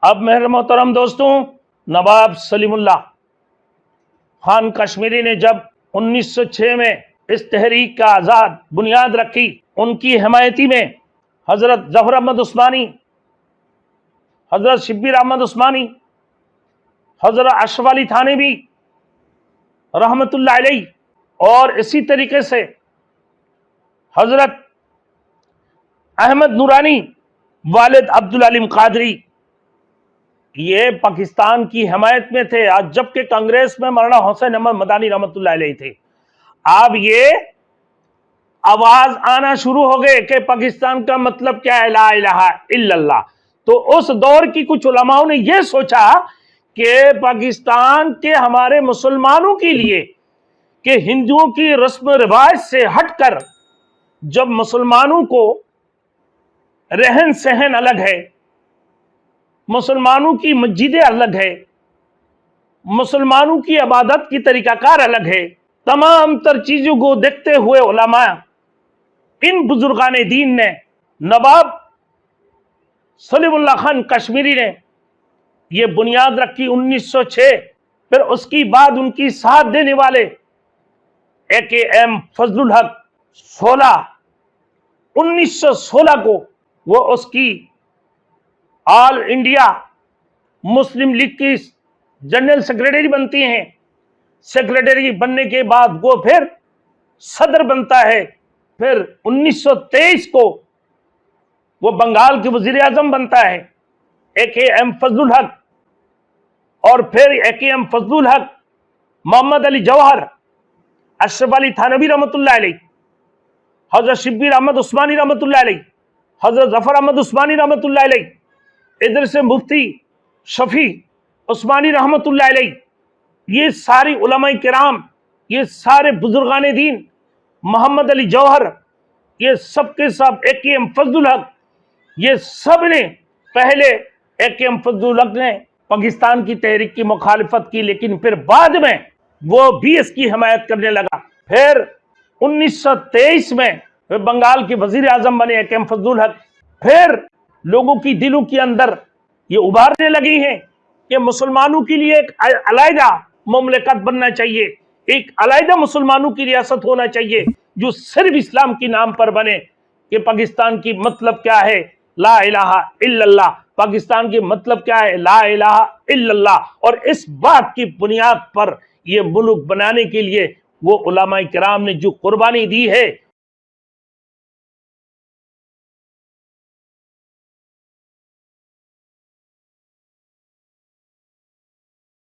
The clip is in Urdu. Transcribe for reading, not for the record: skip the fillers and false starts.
اب میرے محترم دوستوں، نواب سلیم اللہ خان کشمیری نے جب 1906 میں اس تحریک کا آزاد بنیاد رکھی، ان کی حمایتی میں حضرت ظفر احمد عثمانی، حضرت شبیر احمد عثمانی، حضرت اشرف علی تھانوی رحمت اللہ علیہ، اور اسی طریقے سے حضرت احمد نورانی والد عبدالعلیم قادری، یہ پاکستان کی حمایت میں تھے، آج جبکہ کانگریس میں مولانا حسین احمد مدانی رحمت اللہ علیہ تھے۔ اب یہ آواز آنا شروع ہو گئے کہ پاکستان کا مطلب کیا ہے، لا الہ الا اللہ۔ تو اس دور کی کچھ علماؤں نے یہ سوچا کہ پاکستان کے ہمارے مسلمانوں کے لیے کہ ہندوؤں کی رسم و رواج سے ہٹ کر جب مسلمانوں کو رہن سہن الگ ہے، مسلمانوں کی مسجدیں الگ ہے، مسلمانوں کی عبادت کی طریقہ کار الگ ہے، تمام تر چیزوں کو دیکھتے ہوئے علماء، ان بزرگان دین نے، نواب سلیم اللہ خان کشمیری نے یہ بنیاد رکھی 1906۔ پھر اس کی بعد ان کی ساتھ دینے والے AKM فضل الحق 1916 کو وہ اس کی آل انڈیا مسلم لیگ کی جنرل سیکریٹری بنتی ہیں۔ سیکریٹری بننے کے بعد وہ پھر صدر بنتا ہے۔ پھر 1923 کو وہ بنگال کے وزیر اعظم بنتا ہے AKM فضل الحق، اور پھر AKM فضل الحق، محمد علی جوہر، اشرف علی تھانوی رحمت اللہ علیہ، حضرت شبیر احمد عثمانی رحمت اللہ علیہ، حضرت ظفر احمد عثمانی رحمت اللہ علیہ، ادھر سے مفتی شفیع عثمانی رحمت اللہ علیہ، یہ ساری علماء کرام، یہ سارے بزرگان دین، محمد علی جوہر، یہ سب کے سب AKM فضل الحق، یہ سب نے پہلے AKM فضل الحق نے پاکستان کی تحریک کی مخالفت کی، لیکن پھر بعد میں وہ بھی اس کی حمایت کرنے لگا۔ پھر 1923 میں وہ بنگال کے وزیر اعظم بنے AKM فضل الحق۔ پھر لوگوں کی دلوں کے اندر یہ ابھارنے لگی ہیں کہ مسلمانوں کے لیے ایک علیحدہ مملکت بننا چاہیے، ایک علیحدہ مسلمانوں کی ریاست ہونا چاہیے جو صرف اسلام کے نام پر بنے، کہ پاکستان کی مطلب کیا ہے، لا الہ الا اللہ۔ پاکستان کی مطلب کیا ہے، لا الہ الا اللہ۔ اور اس بات کی بنیاد پر یہ ملک بنانے کے لیے وہ علماء کرام نے جو قربانی دی ہے،